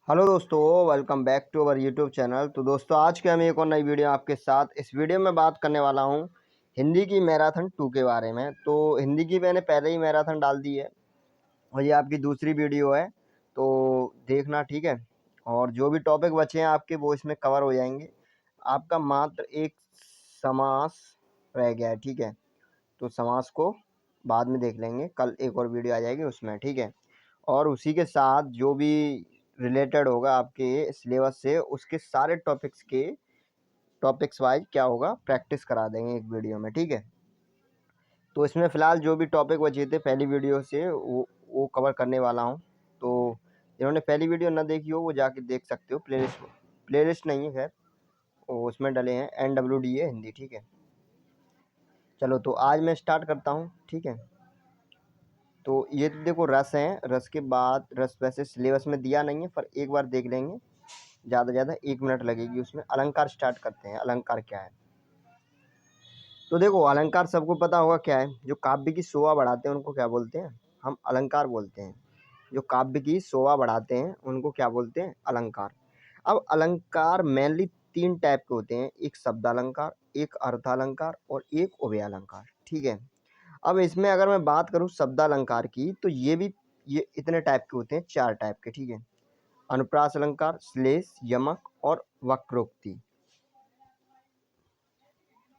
Hello दोस्तों, welcome back to our YouTube channel. तो दोस्तों, आज के हम एक और नई वीडियो आपके साथ। इस वीडियो में बात करने वाला हूं हिंदी की मैराथन 2 के बारे में। तो हिंदी की मैंने पहले ही मैराथन डाल दी है और ये आपकी दूसरी वीडियो है, तो देखना, ठीक है। और जो भी टॉपिक बचे हैं आपके वो इसमें कवर हो जाएंगे। आपका मात्र एक समास रह गया है, ठीक है। तो समास को बाद में देख लेंगे, कल एक और वीडियो आ जाएगी उसमें, ठीक है। और उसी के साथ जो भी रिलेटेड होगा आपके सिलेबस से, उसके सारे टॉपिक्स वाइज क्या होगा, प्रैक्टिस करा देंगे एक वीडियो में, ठीक है। तो इसमें फ़िलहाल जो भी टॉपिक बचे थे पहली वीडियो से वो कवर करने वाला हूँ। तो जिन्होंने पहली वीडियो ना देखी हो वो जाके देख सकते हो। प्लेलिस्ट नहीं है, खैर वो उसमें डले हैं, NWDA हिंदी, ठीक है। चलो, तो आज मैं स्टार्ट करता हूँ, ठीक है। तो ये तो देखो रस है, रस के बाद रस वैसे सिलेबस में दिया नहीं है, पर एक बार देख लेंगे। ज़्यादा ज़्यादा 1 मिनट लगेगी उसमें। अलंकार स्टार्ट करते हैं। अलंकार क्या है? तो देखो, अलंकार सबको पता होगा क्या है। जो काव्य की शोभा बढ़ाते हैं उनको क्या बोलते हैं? हम अलंकार बोलते हैं। जो काव्य की शोभा बढ़ाते हैं उनको क्या बोलते हैं? अलंकार। अब अलंकार मेनली 3 टाइप के होते हैं, एक शब्द अलंकार, एक अर्थालंकार और एक उभय अलंकार, ठीक है। अब इसमें अगर मैं बात करूं शब्दालंकार की, तो ये इतने टाइप के होते हैं, 4 टाइप के, ठीक है। अनुप्रास अलंकार, श्लेष, यमक और वक्रोक्ति।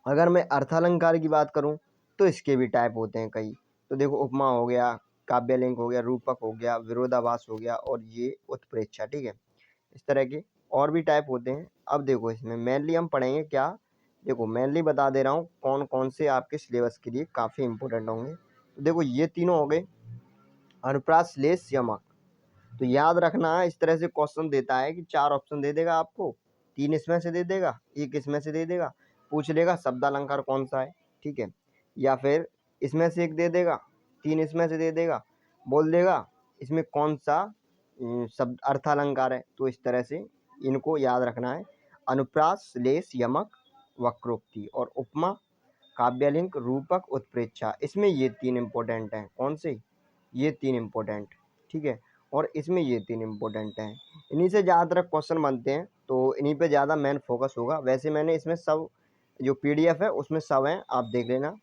अगर मैं अर्थालंकार की बात करूं तो इसके भी टाइप होते हैं कई। तो देखो, उपमा हो गया, काव्यलिंक हो गया, रूपक हो गया, विरोधाभास हो गया और ये उत्प्रेक्षा, ठीक है। इस तरह के और भी टाइप होते हैं। अब देखो, इसमें मेनली हम पढ़ेंगे क्या। देखो, मेनली बता दे रहा हूँ कौन कौन से आपके सिलेबस के लिए काफ़ी इंपॉर्टेंट होंगे। तो देखो, ये तीनों हो गए, अनुप्रास, श्लेष, यमक। तो याद रखना, इस तरह से क्वेश्चन देता है कि 4 ऑप्शन दे देगा आपको, 3 इसमें से दे देगा, 1 इसमें से दे देगा, पूछ लेगा शब्दालंकार कौन सा है, ठीक है। या फिर इसमें से 1 दे देगा, 3 इसमें से दे देगा, बोल देगा इसमें कौन सा शब्द अर्थालंकार है। तो इस तरह से इनको याद रखना है। अनुप्रास, श्लेष, यमक, वक्रोक्ति और उपमा, काव्यलिंक, रूपक, उत्प्रेक्षा। इसमें ये 3 इम्पोर्टेंट हैं। कौन से? ये 3 इम्पोर्टेंट, ठीक है। और इसमें ये 3 इम्पोर्टेंट हैं। इन्हीं से ज़्यादातर क्वेश्चन बनते हैं, तो इन्हीं पे ज़्यादा मेन फोकस होगा। वैसे मैंने इसमें सब जो PDF है उसमें सब हैं, आप देख लेना।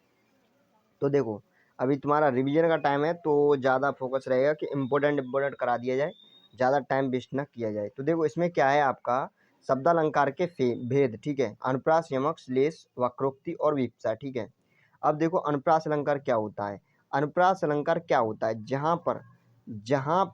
तो देखो, अभी तुम्हारा रिवीजन का टाइम है, तो ज़्यादा फोकस रहेगा कि इम्पोर्टेंट करा दिया जाए, ज़्यादा टाइम वेस्ट ना किया जाए। तो देखो, इसमें क्या है आपका शब्दालंकार के भेद, ठीक है। अनुप्रास, यमक, श्लेष, वक्रोक्ति और विपसा, ठीक है। अब देखो, अनुप्रास अलंकार क्या होता है। अनुप्रास अलंकार क्या होता है? जहाँ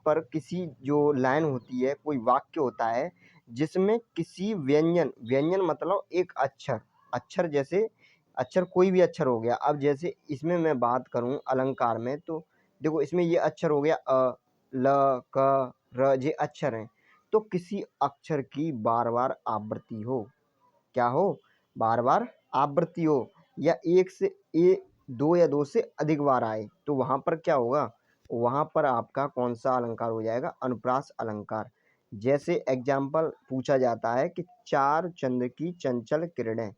पर किसी जो लाइन होती है, कोई वाक्य होता है जिसमें किसी व्यंजन, व्यंजन मतलब एक अक्षर, अक्षर जैसे अक्षर कोई भी अक्षर हो गया। अब जैसे इसमें मैं बात करूं अलंकार में, तो देखो इसमें ये अक्षर हो गया अ, ल, क, र, ये अक्षर हैं। तो किसी अक्षर की बार बार आवृत्ति हो, क्या हो? बार बार आवृत्ति हो, या एक से दो या दो से अधिक बार आए, तो वहां पर क्या होगा? वहां पर आपका कौन सा अलंकार हो जाएगा? अनुप्रास अलंकार। जैसे एग्जाम्पल पूछा जाता है कि 4 चंद्र की चंचल किरणें,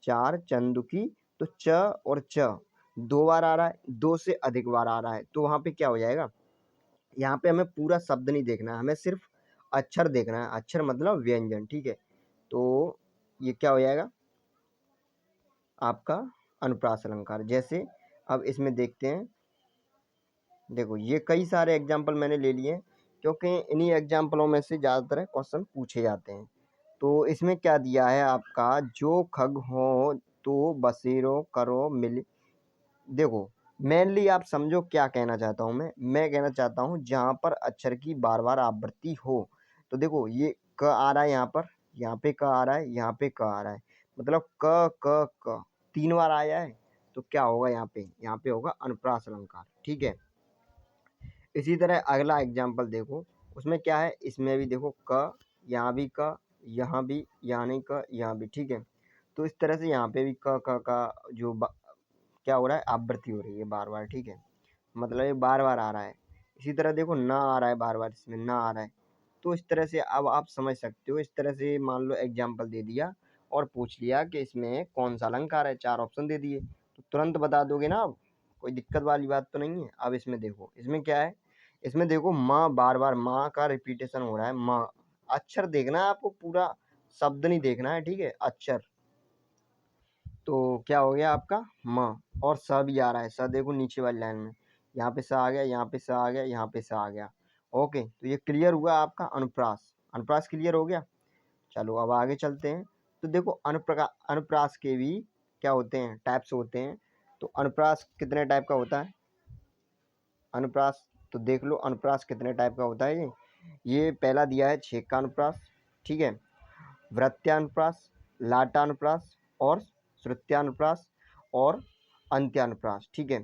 4 चंद्र की, तो च और च 2 बार आ रहा है, 2 से अधिक बार आ रहा है, तो वहां पे क्या हो जाएगा? यहाँ पे हमें पूरा शब्द नहीं देखना है, हमें सिर्फ अक्षर देखना है। अक्षर मतलब व्यंजन, ठीक है। तो ये क्या हो जाएगा आपका? अनुप्रास अलंकार। जैसे अब इसमें देखते हैं। देखो, ये कई सारे एग्जाम्पल मैंने ले लिए हैं, क्योंकि इन्हीं एग्जाम्पलों में से ज़्यादातर क्वेश्चन पूछे जाते हैं। तो इसमें क्या दिया है आपका? जो खग हो तो बसेरो करो मिल। देखो, मेनली आप समझो क्या कहना चाहता हूँ मैं कहना चाहता हूँ जहाँ पर अक्षर की बार बार आवृत्ति हो। तो देखो, ये क आ रहा है यहाँ पर, यहाँ पे क आ रहा है, यहाँ पे क आ रहा है, मतलब क क क 3 बार आया है। तो क्या होगा यहाँ पे? यहाँ पे होगा अनुप्रास अलंकार, ठीक है। इसी तरह अगला एग्जाम्पल देखो, उसमें क्या है? इसमें भी देखो क, यहाँ भी क, यहाँ भी, यहाँ नहीं क, यहाँ भी, ठीक है। तो इस तरह से यहाँ पे भी क का जो क्या हो रहा है? आवृत्ति हो रही है बार बार, ठीक है। मतलब ये बार बार आ रहा है। इसी तरह देखो, ना आ रहा है बार बार, इसमें ना आ रहा है। तो इस तरह से अब आप समझ सकते हो। इस तरह से मान लो एग्जाम्पल दे दिया और पूछ लिया कि इसमें कौन सा अलंकार है, 4 ऑप्शन दे दिए, तो तुरंत बता दोगे ना आप? कोई दिक्कत वाली बात तो नहीं है। अब इसमें देखो, इसमें क्या है? इसमें देखो, माँ, बार बार माँ का रिपीटेशन हो रहा है, माँ, अक्षर देखना है आपको, पूरा शब्द नहीं देखना है, ठीक है, अक्षर। तो क्या हो गया आपका म, और स भी आ रहा है, स देखो नीचे वाली लाइन में, यहाँ पे स आ गया, यहाँ पे स आ गया, यहाँ पे स आ गया। ओके, तो ये क्लियर हुआ आपका अनुप्रास। अनुप्रास क्लियर हो गया। चलो अब आगे चलते हैं। तो देखो अनुप्रास के भी क्या होते हैं, टाइप्स होते हैं। तो अनुप्रास कितने टाइप का होता है, अनुप्रास तो देख लो, अनुप्रास कितने टाइप का होता है। ये पहला दिया है छेक का अनुप्रास, ठीक है, वृत्यानुप्रास, लाटानुप्रास और श्रुत्यानुप्रास और अंत्यानुप्रास, ठीक है।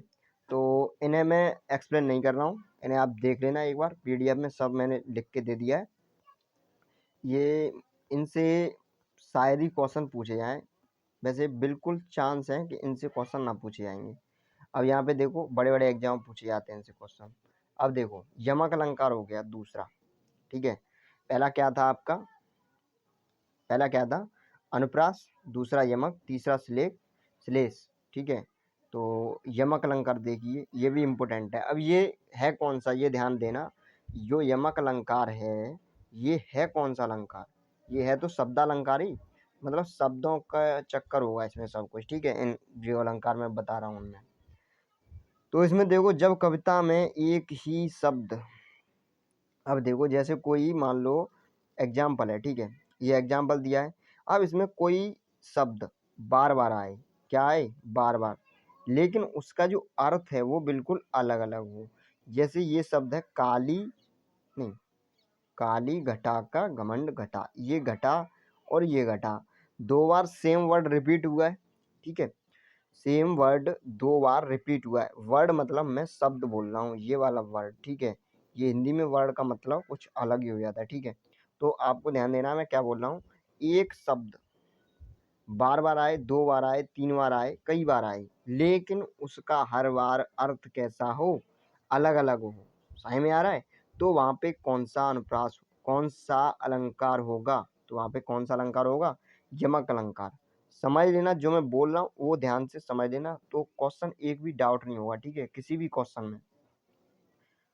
तो इन्हें मैं एक्सप्लेन नहीं कर रहा हूँ, इन्हें आप देख लेना एक बार, पीडीएफ में सब मैंने लिख के दे दिया है। ये इनसे शायद ही क्वेश्चन पूछे जाएँ, वैसे बिल्कुल चांस है कि इनसे क्वेश्चन ना पूछे जाएंगे। अब यहाँ पे देखो बड़े बड़े एग्जाम पूछे जाते हैं इनसे क्वेश्चन। अब देखो यमक अलंकार हो गया दूसरा, ठीक है। पहला क्या था आपका, पहला क्या था अनुप्रास, दूसरा यमक, तीसरा श्लेष, ठीक है। तो यमक अलंकार देखिए, ये भी इम्पोर्टेंट है। अब ये है कौन सा, ये ध्यान देना, जो यमक अलंकार है ये है कौन सा अलंकार, ये है तो शब्दालंकार ही, मतलब शब्दों का चक्कर होगा इसमें सब कुछ, ठीक है। इन जो अलंकार मैं बता रहा हूँ उनमें, तो इसमें देखो जब कविता में एक ही शब्द, अब देखो जैसे कोई मान लो एग्जाम्पल है, ठीक है, ये एग्जाम्पल दिया है। अब इसमें कोई शब्द बार बार आए, क्या आए, बार बार, लेकिन उसका जो अर्थ है वो बिल्कुल अलग अलग हो। जैसे ये शब्द है काली, नहीं, काली घटा का घमंड घटा, ये घटा और ये घटा, दो बार सेम वर्ड रिपीट हुआ है, ठीक है, सेम वर्ड दो बार रिपीट हुआ है। वर्ड मतलब मैं शब्द बोल रहा हूँ, ये वाला वर्ड, ठीक है। ये हिंदी में वर्ड का मतलब कुछ अलग ही हो जाता है, ठीक है। तो आपको ध्यान देना मैं क्या बोल रहा हूँ, एक शब्द बार बार आए, दो बार आए, तीन बार आए, कई बार आए, लेकिन उसका हर बार अर्थ कैसा हो, अलग अलग हो, समझ में आ रहा है। तो वहाँ पे कौन सा अनुप्रास, कौन सा अलंकार होगा, तो वहाँ पे कौन सा अलंकार होगा, यमक अलंकार। समझ लेना, जो मैं बोल रहा हूँ वो ध्यान से समझ लेना, तो क्वेश्चन एक भी डाउट नहीं होगा, ठीक है, किसी भी क्वेश्चन में।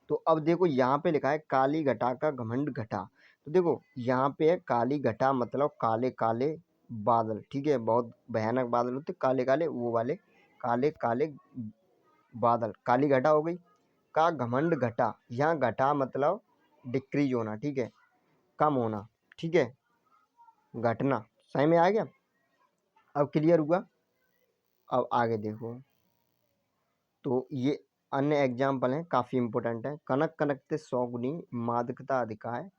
तो अब देखो यहाँ पे लिखा है काली घटा का घमंड घटा, तो देखो यहाँ पे है काली घटा मतलब काले काले बादल, ठीक है, बहुत भयानक बादल होते काले काले, वो वाले काले काले बादल, काली घटा हो गई। का घमंड घटा, यहाँ घटा मतलब डिक्रीज होना, ठीक है, कम होना, ठीक है, घटना, सही में आ गया। अब क्लियर हुआ। अब आगे देखो, तो ये अन्य एग्जाम्पल हैं, काफ़ी इंपॉर्टेंट है। कनक कनकते सौगुनी मादकता अधिकाय,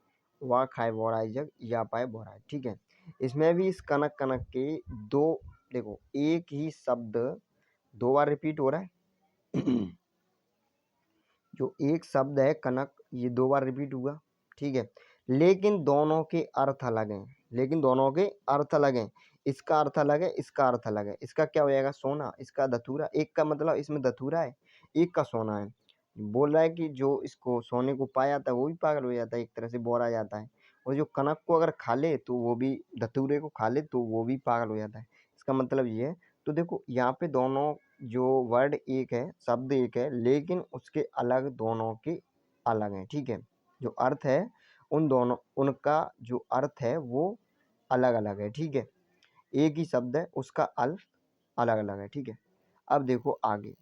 वा खाए बोराई जग या पाए बोराई, ठीक है। इसमें भी इस कनक कनक के दो, देखो एक ही शब्द दो बार रिपीट हो रहा है जो एक शब्द है कनक, ये दो बार रिपीट हुआ, ठीक है, लेकिन दोनों के अर्थ अलग हैं, लेकिन दोनों के अर्थ अलग हैं। इसका अर्थ अलग है, इसका अर्थ अलग है। इसका क्या हो जाएगा, सोना, इसका धतूरा, एक का मतलब इसमें धतूरा है, एक का सोना है। बोल रहा है कि जो इसको सोने को पा जाता है वो भी पागल हो जाता है, एक तरह से बोरा जाता है, और जो कनक को अगर खा ले तो वो भी, धतूरे को खा ले तो वो भी पागल हो जाता है। इसका मतलब ये है। तो देखो यहाँ पे दोनों जो वर्ड एक है, शब्द एक है, लेकिन उसके अलग दोनों के अलग हैं, ठीक है। जो अर्थ है उन दोनों, उनका जो अर्थ है वो अलग अलग है, ठीक है। एक ही शब्द है, उसका अर्थ अलग अलग है, ठीक है। अब देखो आगे,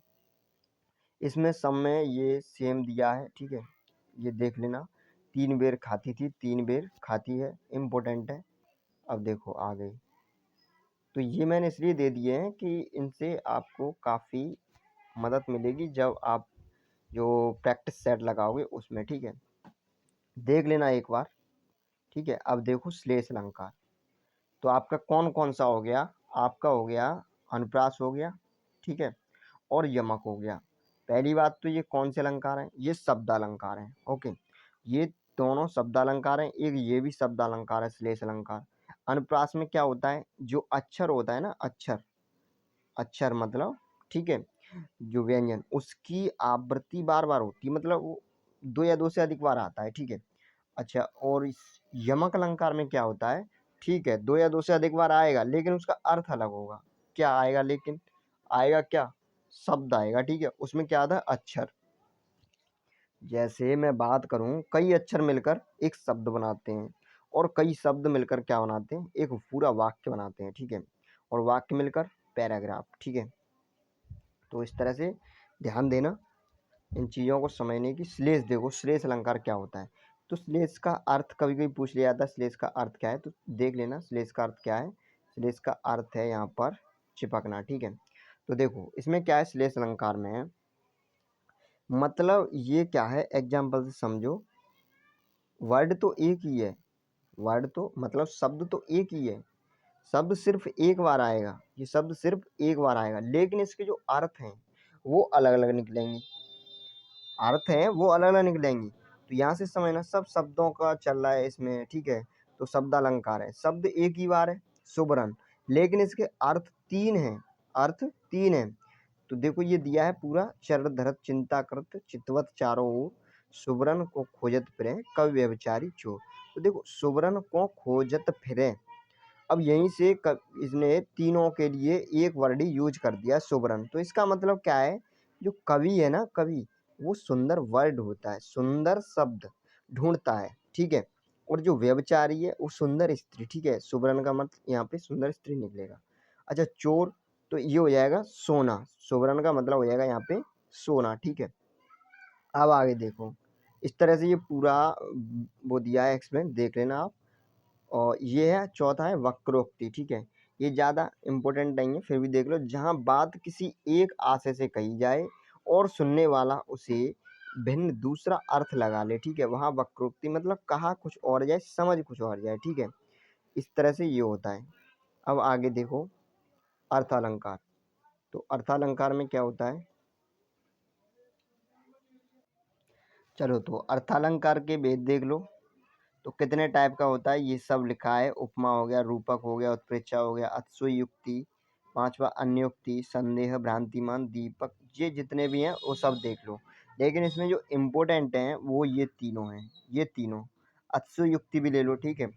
इसमें सब में ये सेम दिया है, ठीक है, ये देख लेना। तीन बेर खाती थी, तीन बेर खाती है, इम्पोर्टेंट है। अब देखो आ गई, तो ये मैंने इसलिए दे दिए हैं कि इनसे आपको काफ़ी मदद मिलेगी जब आप जो प्रैक्टिस सेट लगाओगे उसमें, ठीक है। देख लेना एक बार, ठीक है। अब देखो श्लेष अलंकार, तो आपका कौन कौन सा हो गया, आपका हो गया अनुप्रास हो गया, ठीक है, और यमक हो गया। पहली बात तो ये कौन से अलंकार हैं, ये शब्दालंकार हैं, ओके, ये दोनों शब्दालंकार हैं। एक ये भी शब्दालंकार है श्लेष अलंकार। अनुप्रास में क्या होता है, जो अक्षर होता है ना, अक्षर, अक्षर मतलब, ठीक है, जो व्यंजन उसकी आवृत्ति बार बार होती है, मतलब वो दो या दो से अधिक बार आता है, ठीक है। अच्छा, और इस यमक अलंकार में क्या होता है, ठीक है, दो या दो से अधिक बार आएगा, लेकिन उसका अर्थ अलग होगा। क्या आएगा, लेकिन आएगा क्या, शब्द आएगा, ठीक है, उसमें क्या आता है, अक्षर। जैसे मैं बात करूं, कई अक्षर मिलकर एक शब्द बनाते हैं, और कई शब्द मिलकर क्या बनाते हैं, एक पूरा वाक्य बनाते हैं, ठीक है, और वाक्य मिलकर पैराग्राफ, ठीक है। तो इस तरह से ध्यान देना इन चीज़ों को समझने की। श्लेष देखो, श्लेष अलंकार क्या होता है, तो श्लेष का अर्थ कभी कभी पूछ लिया जाता है, श्लेष का अर्थ क्या है, तो देख लेना श्लेष का अर्थ क्या है। श्लेष का अर्थ है यहाँ पर चिपकना, ठीक है। तो देखो इसमें क्या है, श्लेष अलंकार में है, मतलब ये क्या है, एग्जाम्पल से समझो। वर्ड तो एक ही है, वर्ड तो मतलब शब्द तो एक ही है, शब्द सिर्फ एक बार आएगा, ये शब्द सिर्फ एक बार आएगा, लेकिन इसके जो अर्थ हैं वो अलग अलग निकलेंगे, अर्थ हैं वो अलग अलग निकलेंगी। तो यहाँ से समझना सब शब्दों का चल रहा है इसमें, ठीक है। तो शब्द अलंकार है, शब्द एक ही बार है सुबरन, लेकिन इसके अर्थ तीन हैं, अर्थ तीन हैं। तो देखो ये दिया है पूरा, चरण धरत चिंता करत चितवत चारों ओर, सुबरन को खोजत फिरे कवि व्यभिचारी चोर। तो देखो सुबरन को खोजत फिरे, अब यहीं से इसने तीनों के लिए एक वर्ड ही यूज कर दिया सुबरन। तो इसका मतलब क्या है, जो कवि है ना, कवि वो सुंदर वर्ड होता है, सुंदर शब्द ढूंढता है, ठीक है। और जो व्यभिचारी है वो सुंदर स्त्री, ठीक है। सुबरन का मतलब यहाँ पे सुंदर स्त्री निकलेगा। अच्छा चोर, तो ये हो जाएगा सोना, सुबरन का मतलब हो जाएगा यहाँ पे सोना, ठीक है। अब आगे देखो, इस तरह से ये पूरा वो दिया है एक्सप्लेन, देख लेना आप। और ये है चौथा है वक्रोक्ति, ठीक है। ये ज़्यादा इम्पोर्टेंट नहीं है, फिर भी देख लो। जहाँ बात किसी एक आशय से कही जाए और सुनने वाला उसे भिन्न दूसरा अर्थ लगा ले, ठीक है, वहाँ वक्रोक्ति, मतलब कहा कुछ और जाए समझ कुछ और जाए, ठीक है। इस तरह से ये होता है। अब आगे देखो अर्थालंकार। तो अर्थालंकार में क्या होता है, चलो तो अर्थालंकार के भेद देख लो। तो कितने टाइप का होता है ये सब लिखा है, उपमा हो गया, रूपक हो गया, उत्प्रेक्षा हो गया, अतिशयोक्ति, पांचवा अन्योक्ति, संदेह, भ्रांतिमान, दीपक, ये जितने भी हैं वो सब देख लो। लेकिन इसमें जो इम्पोर्टेंट हैं वो ये तीनों हैं, ये तीनों। अतिशयोक्ति भी ले लो, ठीक है।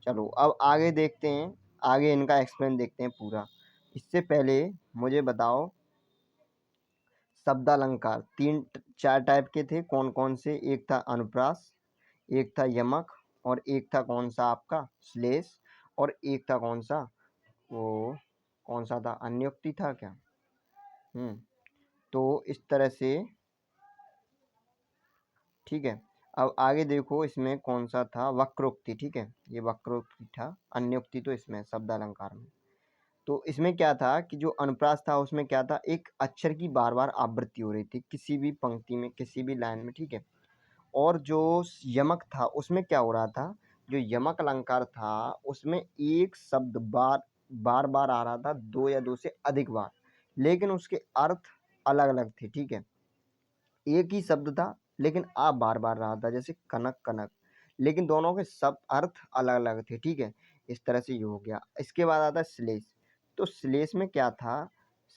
चलो अब आगे देखते हैं, आगे इनका एक्सप्लेन देखते हैं पूरा। इससे पहले मुझे बताओ शब्दालंकार तीन चार टाइप के थे, कौन कौन से, एक था अनुप्रास, एक था यमक, और एक था कौन सा आपका श्लेष, और एक था कौन सा, वो कौन सा था, अन्योक्ति था क्या। तो इस तरह से, ठीक है। अब आगे देखो इसमें कौन सा था, वक्रोक्ति, ठीक है, ये वक्रोक्ति था, अन्योक्ति तो इसमें शब्दालंकार में। तो इसमें क्या था कि जो अनुप्रास था उसमें क्या था, एक अक्षर की बार बार आवृत्ति हो रही थी किसी भी पंक्ति में, किसी भी लाइन में, ठीक है। और जो यमक था उसमें क्या हो रहा था, जो यमक अलंकार था उसमें एक शब्द बार बार बार आ रहा था, दो या दो से अधिक बार, लेकिन उसके अर्थ अलग अलग थे, ठीक है। एक ही शब्द था लेकिन आ बार बार रहा था, जैसे कनक कनक, लेकिन दोनों के सब अर्थ अलग अलग थे, ठीक है। इस तरह से ये हो गया। इसके बाद आता है श्लेष। तो श्लेष में क्या था,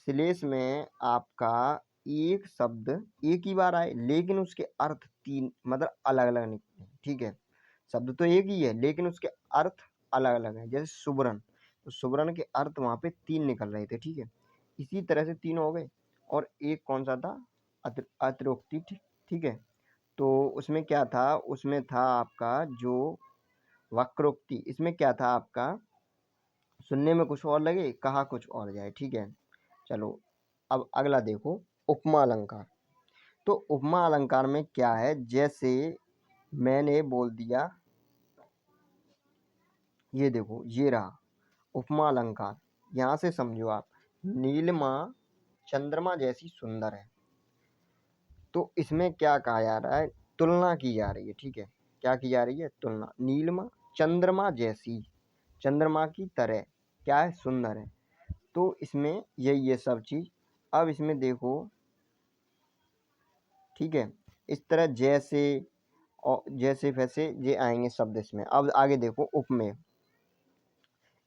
श्लेष में आपका एक शब्द एक ही बार आए लेकिन उसके अर्थ तीन, मतलब अलग अलग निकले, ठीक है। शब्द तो एक ही है लेकिन उसके अर्थ अलग अलग हैं, जैसे सुबरन, तो सुबरन के अर्थ वहाँ पे तीन निकल रहे थे, ठीक है। इसी तरह से तीन हो गए। और एक कौन सा था, अत्रोक्ति, ठीक, ठीक है। तो उसमें क्या था, उसमें था आपका जो वक्रोक्ति, इसमें क्या था आपका, सुनने में कुछ और लगे कहा कुछ और जाए, ठीक है। चलो अब अगला देखो उपमा अलंकार। तो उपमा अलंकार में क्या है, जैसे मैंने बोल दिया, ये देखो ये रहा उपमा अलंकार, यहाँ से समझो आप, नीलिमा चंद्रमा जैसी सुंदर है। तो इसमें क्या कहा जा रहा है, तुलना की जा रही है, ठीक है। क्या की जा रही है, तुलना, नीलिमा चंद्रमा जैसी, चंद्रमा की तरह क्या है, सुंदर है। तो इसमें ये सब चीज। अब इसमें देखो, ठीक है, इस तरह जैसे और जैसे वैसे ये आएंगे शब्द इसमें। अब आगे देखो उपमेय,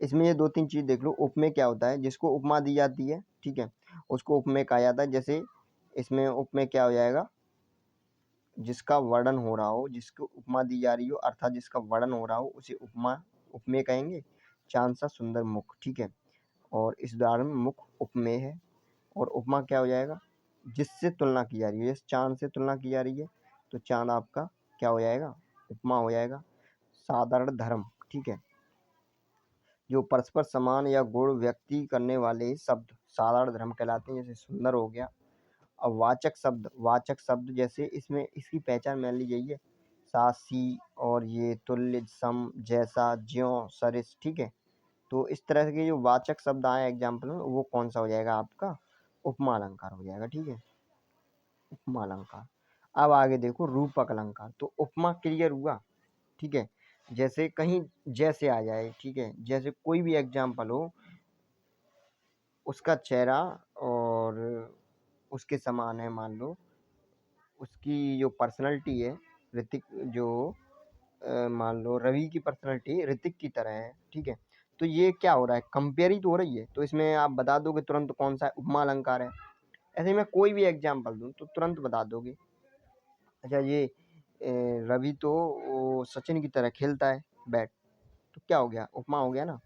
इसमें ये दो तीन चीज देख लो। उपमेय क्या होता है, जिसको उपमा दी जाती है, ठीक है, उसको उपमेय कहा जाता है। जैसे इसमें उपमेय क्या हो जाएगा, जिसका वर्णन हो रहा हो, जिसको उपमा दी जा रही हो, अर्थात जिसका वर्णन हो रहा हो उसे उपमा उपमेय कहेंगे। चांद सा सुंदर मुख, ठीक है, और इस उदाहरण में मुख उपमेय है। और उपमा क्या हो जाएगा, जिससे तुलना की जा रही है, जैसे चांद से तुलना की जा रही है तो चांद आपका क्या हो जाएगा, उपमा हो जाएगा। साधारण धर्म, ठीक है। जो परस्पर समान या गुण व्यक्ति करने वाले शब्द साधारण धर्म कहलाते हैं, जैसे सुंदर हो गया। अब वाचक शब्द जैसे इसमें इसकी पहचान मान ली जाइए सासी और ये तुल्य, सम, जैसा, ज्यों, सरिस, ठीक है। तो इस तरह के जो वाचक शब्द आए एग्जाम्पल में, वो कौन सा हो जाएगा आपका उपमा अलंकार हो जाएगा, ठीक है, उपमा अलंकार। अब आगे देखो रूपक अलंकार। तो उपमा क्लियर हुआ, ठीक है। जैसे कहीं जैसे आ जाए, ठीक है, जैसे कोई भी एग्जाम्पल हो, उसका चेहरा और उसके समान है, मान लो उसकी जो पर्सनैलिटी है ऋतिक, जो मान लो रवि की पर्सनैलिटी ऋतिक की तरह है, ठीक है। तो ये क्या हो रहा है, कंपेयर ही तो हो रही है। तो इसमें आप बता दोगे तुरंत कौन सा उपमा अलंकार है। ऐसे ही मैं कोई भी एग्जाम्पल दूं तो तुरंत बता दोगे। अच्छा ये रवि तो वो सचिन की तरह खेलता है बैट, तो क्या हो गया, उपमा हो गया ना।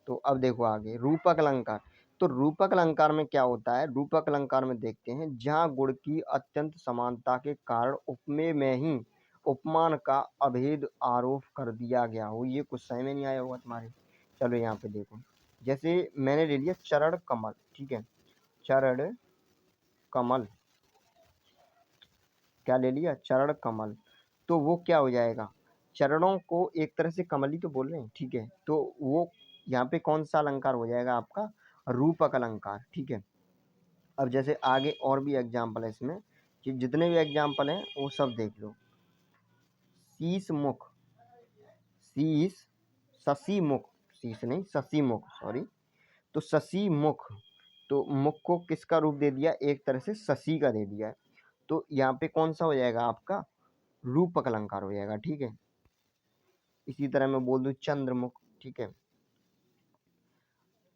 तो अब देखो आगे रूपक अलंकार। तो रूपक अलंकार में क्या होता है, रूपक अलंकार में देखते हैं जहाँ गुण की अत्यंत समानता के कारण उपमेय में ही उपमान का अभेद आरोप कर दिया गया हो। ये कुछ समझ में नहीं आया होगा तुम्हारे। चलो यहाँ पे देखो, जैसे मैंने ले लिया चरण कमल, ठीक है, चरण कमल, क्या ले लिया, चरण कमल। तो वो क्या हो जाएगा, चरणों को एक तरह से कमल ही तो बोल रहे हैं, ठीक है। तो वो यहाँ पे कौन सा अलंकार हो जाएगा आपका, रूपक अलंकार, ठीक है। अब जैसे आगे और भी एग्जाम्पल है इसमें, कि जितने भी एग्जाम्पल हैं वो सब देख लो। शीश मुख, शीश, शशि मुख, शीश नहीं शशि मुख, सॉरी। तो शशि मुख, तो मुख को किसका रूप दे दिया, एक तरह से शशि का दे दिया है। तो यहाँ पे कौन सा हो जाएगा आपका रूपक अलंकार हो जाएगा, ठीक है। इसी तरह मैं बोल दूं चंद्रमुख, ठीक है।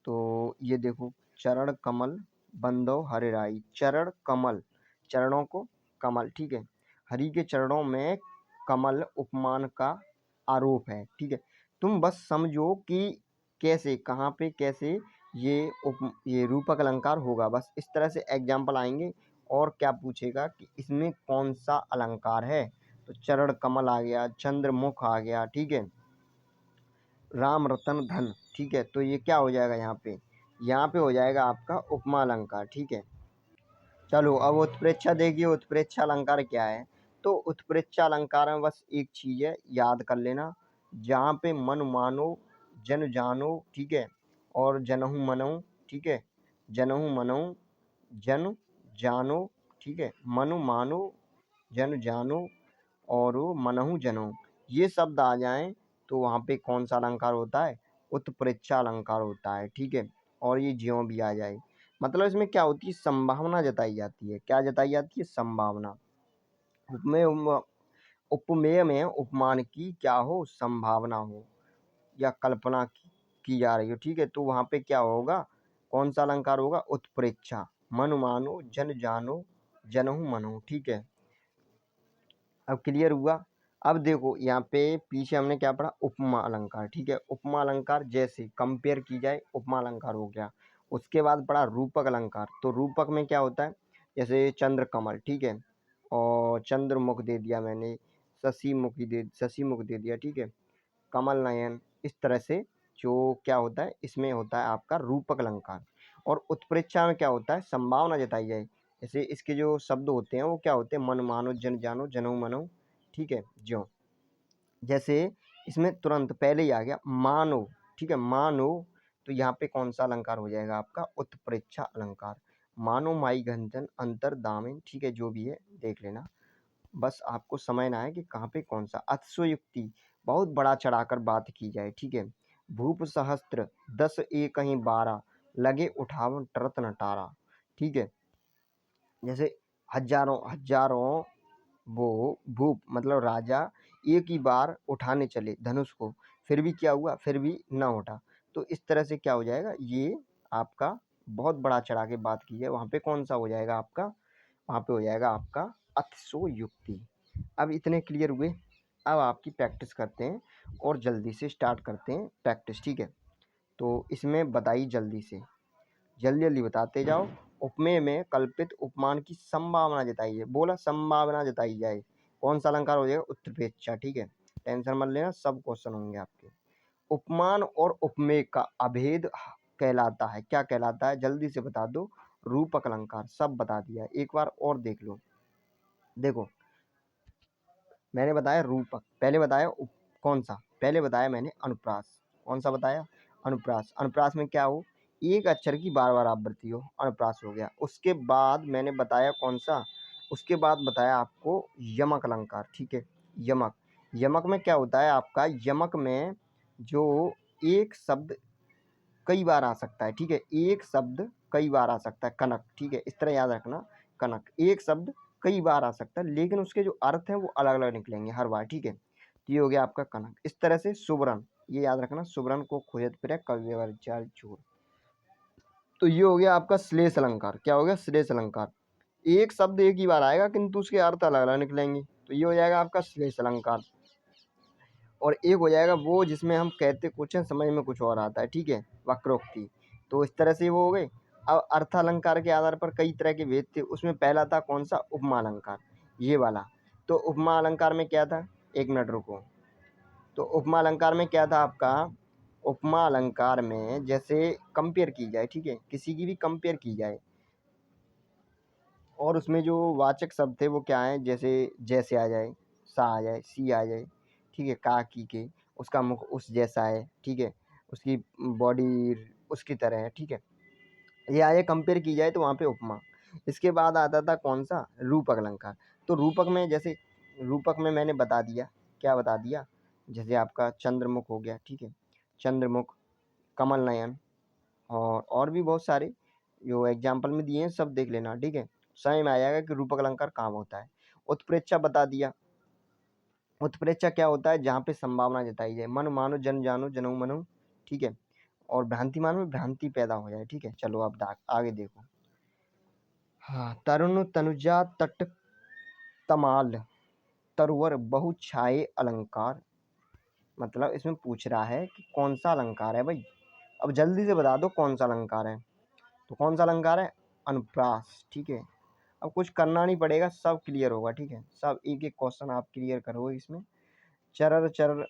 तो ये देखो चरण कमल बंदो हरिराई, चरण कमल, चरणों को कमल, ठीक है। हरि के चरणों में कमल उपमान का आरोप है, ठीक है। तुम बस समझो कि कैसे, कहाँ पे, कैसे ये रूपक अलंकार होगा। बस इस तरह से एग्जाम्पल आएंगे। और क्या पूछेगा कि इसमें कौन सा अलंकार है, तो चरण कमल आ गया, चंद्रमुख आ गया, ठीक है, राम रतन धन, ठीक है। तो ये क्या हो जाएगा यहाँ पे हो जाएगा आपका उपमा अलंकार, ठीक है। चलो अब उत्प्रेक्षा देखिए, उत्प्रेक्षा अलंकार क्या है। तो उत्प्रेक्षा अलंकार में बस एक चीज है, याद कर लेना, जहाँ पे मन मानो जन जानो, ठीक है, और जनहु मनो, ठीक है, जनहु मनो जन जानो, ठीक है, मनु मानो जन जानो और मनहु जनो, ये शब्द आ जाएं तो वहाँ पे कौन सा अलंकार होता है, उत्प्रेक्षा अलंकार होता है, ठीक है। और ये ज्यों भी आ जाए, मतलब इसमें क्या होती है, संभावना जताई जाती है। क्या जताई जाती है, संभावना। उपमेय उपमेय में उपमान की क्या हो, संभावना हो या कल्पना की जा रही हो, ठीक है। तो वहाँ पे क्या होगा, कौन सा अलंकार होगा, उत्प्रेक्षा। मन मानो जन जानो जनहु मनो, ठीक है। अब क्लियर हुआ। अब देखो यहाँ पे पीछे हमने क्या पढ़ा, उपमा अलंकार, ठीक है। उपमा अलंकार जैसे कंपेयर की जाए, उपमा अलंकार हो गया। उसके बाद पढ़ा रूपक अलंकार। तो रूपक में क्या होता है, जैसे चंद्र कमल, ठीक है, और चंद्रमुख दे दिया मैंने, शशि मुख दे दिया, ठीक है, कमल नयन, इस तरह से जो क्या होता है, इसमें होता है आपका रूपक अलंकार। और उत्प्रेक्षा में क्या होता है, संभावना जताई जाए। जैसे इसके जो शब्द होते हैं वो क्या होते हैं, मन मानो जन जानो जनऊ मनो, ठीक है, ज्यों। जैसे इसमें तुरंत पहले ही आ गया मानो, ठीक है, मानो। तो यहाँ पे कौन सा अलंकार हो जाएगा आपका, उत्प्रेक्षा अलंकार। मानो माई घंजन अंतर दामिन, ठीक है, जो भी है देख लेना। बस आपको समझना है कि कहाँ पे कौन सा। अतिशयोक्ति, बहुत बड़ा चढ़ाकर बात की जाए, ठीक है। भूप सहस्त्र 10 एक कहीं 12, लगे उठावन टरत नटारा, ठीक है। जैसे हजारों हजारों, वो भूप मतलब राजा एक ही बार उठाने चले धनुष को, फिर भी क्या हुआ, फिर भी ना उठा। तो इस तरह से क्या हो जाएगा, ये आपका बहुत बड़ा चढ़ा के बात की है, वहाँ पे कौन सा हो जाएगा आपका, वहाँ पे हो जाएगा आपका अतिशयोक्ति। अब इतने क्लियर हुए। अब आपकी प्रैक्टिस करते हैं और जल्दी से स्टार्ट करते हैं प्रैक्टिस, ठीक है। तो इसमें बताइए जल्दी से, जल्दी जल्दी बताते जाओ। उपमेय में कल्पित उपमान की संभावना जताइए, बोला संभावना जताई जाए, कौन सा अलंकार हो जाएगा, उत्प्रेक्षा, ठीक है। टेंशन मत लेना, सब क्वेश्चन होंगे आपके। उपमान और उपमेय का अभेद कहलाता है। क्या कहलाता है? जल्दी से बता दो। रूपक अलंकार। सब बता दिया, एक बार और देख लो। देखो, मैंने बताया रूपक, पहले बताया कौन सा? पहले बताया मैंने अनुप्रास। कौन सा बताया? अनुप्रास। अनुप्रास में क्या हो? एक अक्षर की बार बार आवृत्ति हो, अनुप्रास हो गया। उसके बाद मैंने बताया कौन सा? उसके बाद बताया आपको यमक अलंकार। ठीक है, यमक। यमक में क्या होता है आपका? यमक में जो एक शब्द कई बार आ सकता है। ठीक है, एक शब्द कई बार आ सकता है। कनक। ठीक है, इस तरह याद रखना। कनक, एक शब्द कई बार आ सकता है, लेकिन उसके जो अर्थ हैं वो अलग अलग निकलेंगे हर बार। ठीक है, तो ये हो गया आपका कनक। इस तरह से सुबरन, ये याद रखना, सुबरन को खोजत फिरे कवि चार चूर। तो ये हो गया आपका श्लेष अलंकार। क्या हो गया? श्लेष अलंकार। एक शब्द एक ही बार आएगा किंतु उसके अर्थ अलग अलग निकलेंगे, तो ये हो जाएगा आपका श्लेष अलंकार। और एक हो जाएगा वो जिसमें हम कहते कुछ हैं, समझ में कुछ और आता है। ठीक है, वक्रोक्ति। तो इस तरह से वो हो गए। अब अर्थालंकार के आधार पर कई तरह के भेद थे। उसमें पहला था कौन सा? उपमा अलंकार, ये वाला। तो उपमा अलंकार में क्या था? एक मिनट रुको। तो उपमा अलंकार में क्या था आपका? उपमा अलंकार में जैसे कंपेयर की जाए, ठीक है, किसी की भी कंपेयर की जाए, और उसमें जो वाचक शब्द थे वो क्या है? जैसे जैसे आ जाए, सा आ जाए, सी आ जाए। ठीक है, का की के, उसका मुख उस जैसा है। ठीक है, उसकी बॉडी उसकी तरह है। ठीक है, ये आ जाए, कंपेयर की जाए तो वहाँ पे उपमा। इसके बाद आता था कौन सा? रूपक अलंकार। तो रूपक में जैसे, रूपक में मैंने बता दिया, क्या बता दिया? जैसे आपका चंद्रमुख हो गया। ठीक है, चंद्रमुख, कमल नयन, और भी बहुत सारे जो एग्जाम्पल में दिए हैं सब देख लेना। ठीक है, समझ में आ जाएगा कि रूपक अलंकार कहाँ होता है। उत्प्रेक्षा बता दिया। उत्प्रेक्षा क्या होता है? जहाँ पे संभावना जताई जाए, मन मानो जन जानो जनऊ मनो। ठीक है, और भ्रांति मानो में भ्रांति पैदा हो जाए। ठीक है, चलो अब आगे देखो। हाँ, तरुण तनुजा तट तमाल तरुवर बहु छाए अलंकार। मतलब इसमें पूछ रहा है कि कौन सा अलंकार है भाई। अब जल्दी से बता दो कौन सा अलंकार है। तो कौन सा अलंकार है? अनुप्रास। ठीक है, अब कुछ करना नहीं पड़ेगा, सब क्लियर होगा। ठीक है, सब एक एक क्वेश्चन आप क्लियर करोगे इसमें। चरर चरर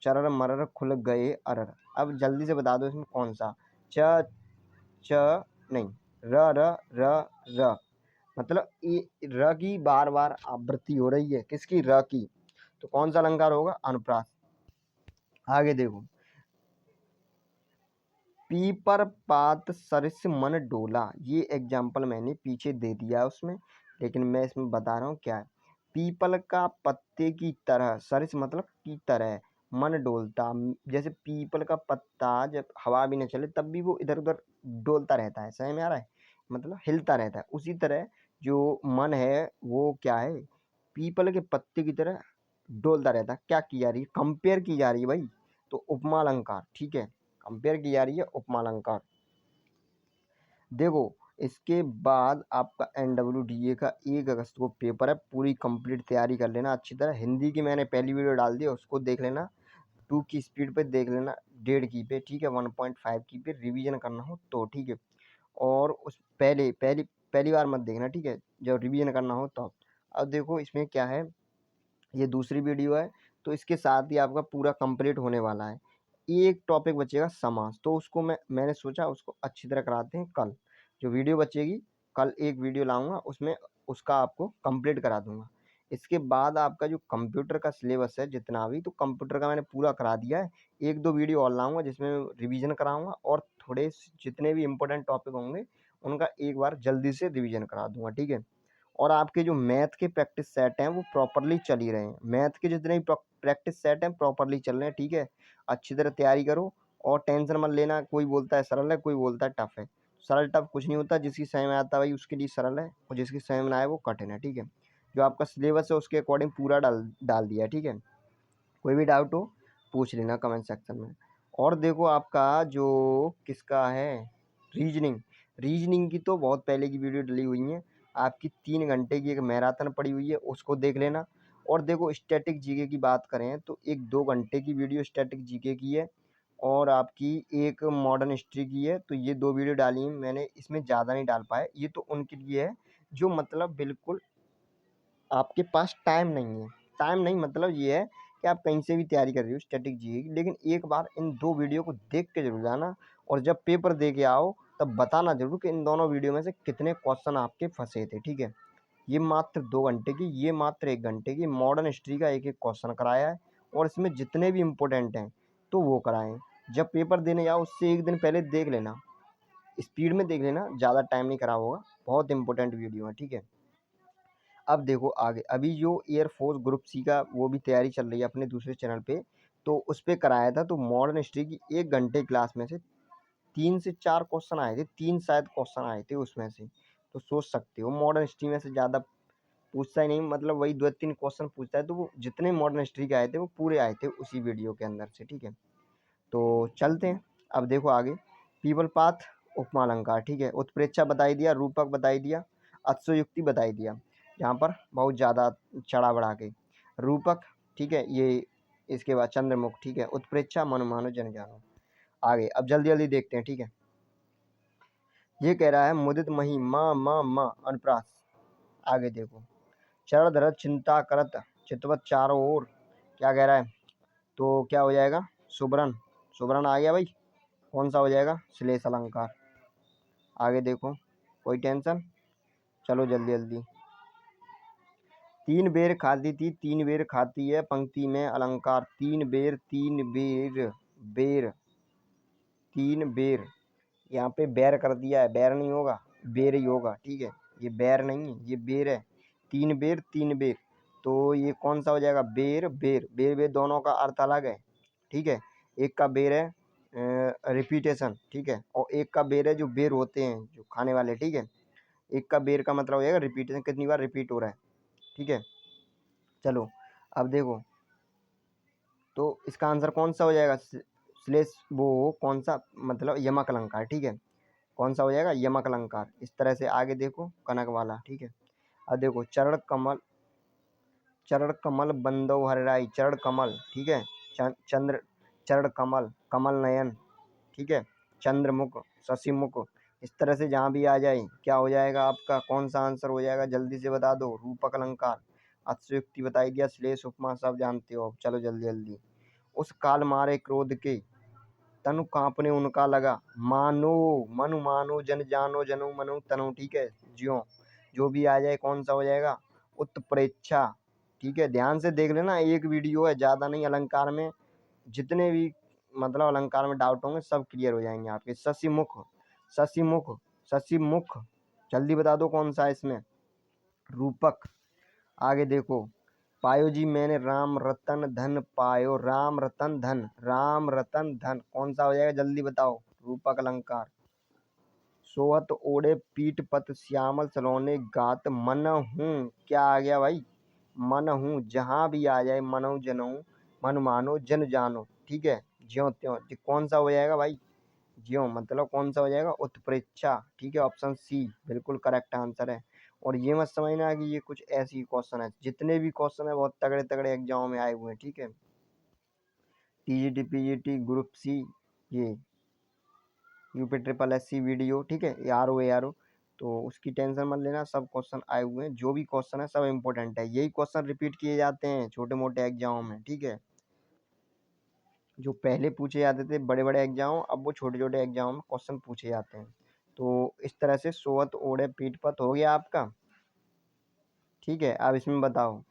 चरर मरर खुल गए अरर। अब जल्दी से बता दो इसमें कौन सा? च च नहीं, र र र र। मतलब ये र की बार बार आवृत्ति हो रही है, किसकी? र की। तो कौन सा अलंकार होगा? अनुप्रास। आगे देखो, पीपर पात सरिस मन डोला। ये एग्जाम्पल मैंने पीछे दे दिया उसमें, लेकिन मैं इसमें बता रहा हूँ क्या है। पीपल का पत्ते की तरह, सरिस मतलब की तरह, मन डोलता। जैसे पीपल का पत्ता जब हवा भी न चले तब भी वो इधर उधर डोलता रहता है। समझ में आ रहा है? मतलब हिलता रहता है। उसी तरह जो मन है वो क्या है? पीपल के पत्ते की तरह डोलता रहता है। क्या की जा रही है? कंपेयर की जा रही है भाई। तो उपमा अलंकार। ठीक है, कंपेयर की जा रही है, उपमा अलंकार। देखो, इसके बाद आपका NWDA का 1 अगस्त को पेपर है। पूरी कंप्लीट तैयारी कर लेना अच्छी तरह। हिंदी की मैंने पहली वीडियो डाल दी है, उसको देख लेना। 2 की स्पीड पे देख लेना, 1.5 की पे। ठीक है, 1.5 की पे रिवीजन करना हो तो। ठीक है, और उस पहले पहली पहली बार मत देखना। ठीक है, जब रिवीजन करना हो तो। अब देखो इसमें क्या है, ये दूसरी वीडियो है, तो इसके साथ ही आपका पूरा कंप्लीट होने वाला है। एक टॉपिक बचेगा समास, तो उसको मैंने सोचा उसको अच्छी तरह कराते हैं कल। जो वीडियो बचेगी, कल एक वीडियो लाऊंगा, उसमें उसका आपको कंप्लीट करा दूंगा। इसके बाद आपका जो कंप्यूटर का सिलेबस है जितना भी, तो कंप्यूटर का मैंने पूरा करा दिया है। 1-2 वीडियो और लाऊंगा जिसमें रिवीजन कराऊंगा, और थोड़े जितने भी इंपॉर्टेंट टॉपिक होंगे उनका एक बार जल्दी से रिवीजन करा दूंगा। ठीक है, और आपके जो मैथ के प्रैक्टिस सेट हैं वो प्रॉपरली चल ही रहे हैं। मैथ के जितने भी प्रैक्टिस सेट हैं प्रॉपरली चल रहे हैं। ठीक है, अच्छी तरह तैयारी करो, और टेंशन मत लेना। कोई बोलता है सरल है, कोई बोलता है टफ है। सरल टफ कुछ नहीं होता, जिसकी समझ में आता है भाई उसके लिए सरल है, और जिसकी समझ में ना आए वो कठिन है। ठीक है, जो आपका सिलेबस है उसके अकॉर्डिंग पूरा डाल डाल दिया है। ठीक है, कोई भी डाउट हो पूछ लेना कमेंट सेक्शन में। और देखो आपका जो किसका है, रीजनिंग। रीजनिंग की तो बहुत पहले की वीडियो डली हुई है। आपकी 3 घंटे की एक मैराथन पड़ी हुई है, उसको देख लेना। और देखो स्टैटिक जीके की बात करें तो एक 2 घंटे की वीडियो स्टैटिक जीके की है, और आपकी एक मॉडर्न हिस्ट्री की है। तो ये 2 वीडियो डाली हैं मैंने, इसमें ज़्यादा नहीं डाल पाए। ये तो उनके लिए है जो मतलब बिल्कुल आपके पास टाइम नहीं है। टाइम नहीं मतलब ये है कि आप कहीं से भी तैयारी कर रही हो स्टैटिक जीके की, लेकिन एक बार इन 2 वीडियो को देख के जरूर जाना, और जब पेपर दे के आओ तब बताना जरूर कि इन दोनों वीडियो में से कितने क्वेश्चन आपके फंसे थे। ठीक है, ये मात्र 2 घंटे की, ये मात्र 1 घंटे की मॉडर्न हिस्ट्री का एक क्वेश्चन कराया है, और इसमें जितने भी इम्पोर्टेंट हैं तो वो कराएं। जब पेपर देने जाओ उससे 1 दिन पहले देख लेना, स्पीड में देख लेना, ज़्यादा टाइम नहीं खराब होगा। बहुत इंपॉर्टेंट वीडियो है। ठीक है, अब देखो आगे, अभी जो एयरफोर्स ग्रुप सी का वो भी तैयारी चल रही है अपने दूसरे चैनल पे, तो उस पर कराया था। तो मॉडर्न हिस्ट्री की 1 घंटे क्लास में से 3 से 4 क्वेश्चन आए थे, 3 शायद क्वेश्चन आए थे उसमें से। तो सोच सकते हो मॉडर्न हिस्ट्री में से ज़्यादा पूछता ही नहीं, मतलब वही 2-3 क्वेश्चन पूछता है। तो वो जितने मॉडर्न हिस्ट्री के आए थे वो पूरे आए थे उसी वीडियो के अंदर से। ठीक है, तो चलते हैं। अब देखो आगे, पीपल पाथ, उपमा अलंकार। ठीक है, उत्प्रेक्षा बताई दिया, रूपक बताई दिया, अतिशयोक्ति बताई दिया, यहाँ पर बहुत ज़्यादा चढ़ा बढ़ा के। रूपक, ठीक है, ये इसके बाद चंद्रमुख। ठीक है, उत्प्रेक्षा, मनु मानो जन जानो। आगे अब जल्दी जल्दी देखते हैं। ठीक है, ये कह रहा है मुदित मही म अनुप्रास। आगे देखो, चरण धरत चिंता करत चितवत चारों ओर, क्या कह रहा है, तो क्या हो जाएगा, सुबरन। सुबरन आ गया भाई, कौन सा हो जाएगा, श्लेष अलंकार। आगे देखो, कोई टेंशन, चलो जल्दी जल्दी। 3 बेर खाती थी 3 बेर खाती है, पंक्ति में अलंकार। 3 बेर 3 बेर, बेर 3 बेर, यहाँ पे बैर कर दिया है, बैर नहीं होगा, बेर ही होगा। ठीक है, ये बैर नहीं है, ये बेर है। 3 बेर 3 बेर, तो ये कौन सा हो जाएगा, बेर बेर। बेर बेर दोनों का अर्थ अलग है। ठीक है, एक का बेर है रिपीटेशन। ठीक है, और एक का बेर है जो बेर होते हैं जो खाने वाले। ठीक है, एक का बेर का मतलब हो जाएगा रिपीटेशन, कितनी बार रिपीट हो रहा है। ठीक है, चलो अब देखो, तो इसका आंसर कौन सा हो जाएगा, श्लेष वो कौन सा, मतलब यमक अलंकार। ठीक है, कौन सा हो जाएगा, यमक अलंकार। इस तरह से आगे देखो, कनक वाला। ठीक है, अब देखो, चरण कमल बंदो हरिराई, चरण कमल। ठीक है, चंद्र, चरण कमल, कमल नयन। ठीक है, चंद्रमुख, शशिमुख। इस तरह से जहाँ भी आ जाए क्या हो जाएगा आपका, कौन सा आंसर हो जाएगा, जल्दी से बता दो। रूपक अलंकार, अतिशयोक्ति बताई दिया, श्लेष उपमा सब जानते हो। अब चलो जल्दी जल्दी। उस काल मारे क्रोध के तनु कांपने उनका लगा, मानो मनु मानो जन जानो जनु मनु तनु। ठीक है, ज्यो जो भी आ जाए कौन सा हो जाएगा, उत्प्रेक्षा। ठीक है, ध्यान से देख लेना, एक वीडियो है, ज़्यादा नहीं। अलंकार में जितने भी मतलब अलंकार में डाउट होंगे सब क्लियर हो जाएंगे आपके। शशिमुख, शशिमुख, शशिमुख, जल्दी बता दो कौन सा है इसमें, रूपक। आगे देखो, पायो जी मैंने राम रतन धन पायो, राम रतन धन, राम रतन धन, कौन सा हो जाएगा, जल्दी बताओ, रूपक अलंकार। सोहत ओढ़े पीठ पत श्यामल सलोने गात, मन हूँ, क्या आ गया भाई, मन हूँ, जहाँ भी आ जाए, मनो जनो मन मानो जन जानो। ठीक है, ज्यों त्यों, कौन सा हो जाएगा भाई, ज्यों मतलब कौन सा हो जाएगा, उत्प्रेक्षा। ठीक है, ऑप्शन सी बिल्कुल करेक्ट आंसर है। और ये मत समझना कि ये कुछ ऐसी क्वेश्चन है, जितने भी क्वेश्चन है बहुत तगड़े तगड़े एग्जाम में आए हुए हैं। ठीक है, टीजीटी पीजीटी ग्रुप सी, ये यूपी ट्रिपल एससी वीडियो। ठीक है, ARO, तो उसकी टेंशन मत लेना, सब क्वेश्चन आए हुए हैं। जो भी क्वेश्चन है सब इंपॉर्टेंट है, यही क्वेश्चन रिपीट किए जाते हैं छोटे मोटे एग्जाम में। ठीक है, जो पहले पूछे जाते थे बड़े बड़े एग्जाम, अब वो छोटे छोटे एग्जाम में क्वेश्चन पूछे जाते हैं। तो इस तरह से सोवत ओढ़े पीठ पत हो गया आपका। ठीक है, अब इसमें बताओ,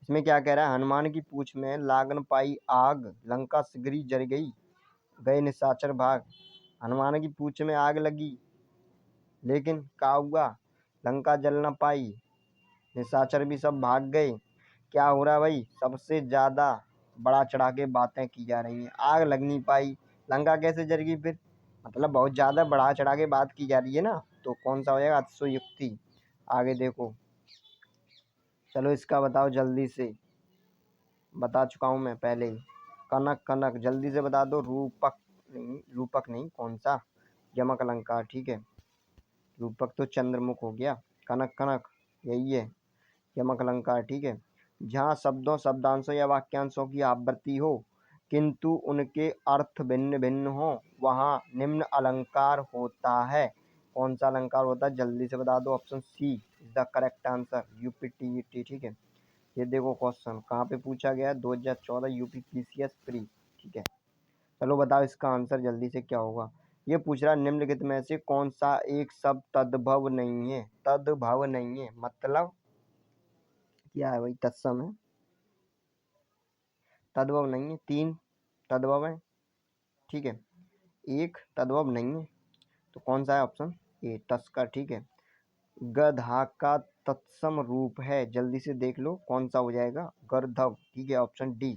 इसमें क्या कह रहा है, हनुमान की पूंछ में लागन पाई आग, लंका शीघ्र जल गई, गए निशाचर भाग। हनुमान की पूंछ में आग लगी, लेकिन क्या हुआ, लंका जल न पाई, निशाचर भी सब भाग गए। क्या हो रहा है भाई, सबसे ज़्यादा बड़ा चढ़ा के बातें की जा रही हैं। आग लग नहीं पाई, लंका कैसे जल गई फिर, मतलब बहुत ज़्यादा बढ़ा चढ़ा के बात की जा रही है ना, तो कौन सा हो जाएगा, अतिशयोक्ति। आगे देखो, चलो इसका बताओ जल्दी से, बता चुका हूँ मैं पहले ही। कनक, कनक जल्दी से बता दो, रूपक नहीं, रूपक नहीं, कौन सा, यमक अलंकार। ठीक है, रूपक तो चंद्रमुख हो गया, कनक कनक यही है, यमक अलंकार। ठीक है, जहाँ शब्दों शब्दांशों या वाक्यांशों की आवृत्ति हो किंतु उनके अर्थ भिन्न भिन्न हो, वहाँ निम्न अलंकार होता है। कौन सा अलंकार होता है, जल्दी से बता दो, option C is the correct answer, UPTET. ठीक है, ये देखो क्वेश्चन कहाँ पे पूछा गया है, 2014 यूपी पीसीएस प्री। ठीक है, चलो बताओ इसका आंसर जल्दी से क्या होगा। ये पूछ रहा है निम्नलिखित में से कौन सा एक शब्द तद्भव नहीं है। तद्भव नहीं है मतलब क्या है भाई, तत्सम है, तद्भव नहीं है। 3 तद्भव है, ठीक है, एक तद्भव नहीं है। तो कौन सा है, ऑप्शन ए तस्कर। ठीक है, गधा का तत्सम रूप है, जल्दी से देख लो कौन सा हो जाएगा, गर्धव। ठीक है, ऑप्शन डी।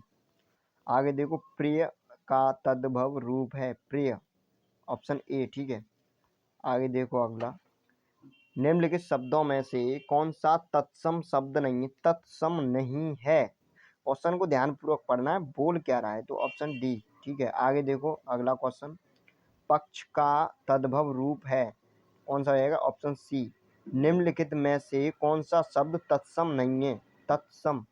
आगे देखो, प्रिय का तद्भव रूप है प्रिय, ऑप्शन ए। ठीक है, आगे देखो अगला, निम्नलिखित शब्दों में से कौन सा तत्सम शब्द नहीं है, तत्सम नहीं है। क्वेश्चन को ध्यानपूर्वक पढ़ना है, बोल क्या रहा है, तो ऑप्शन डी। ठीक है, आगे देखो अगला क्वेश्चन, पक्ष का तद्भव रूप है, कौन सा रहेगा, ऑप्शन सी। निम्नलिखित में से कौन सा शब्द तत्सम नहीं है, तत्सम,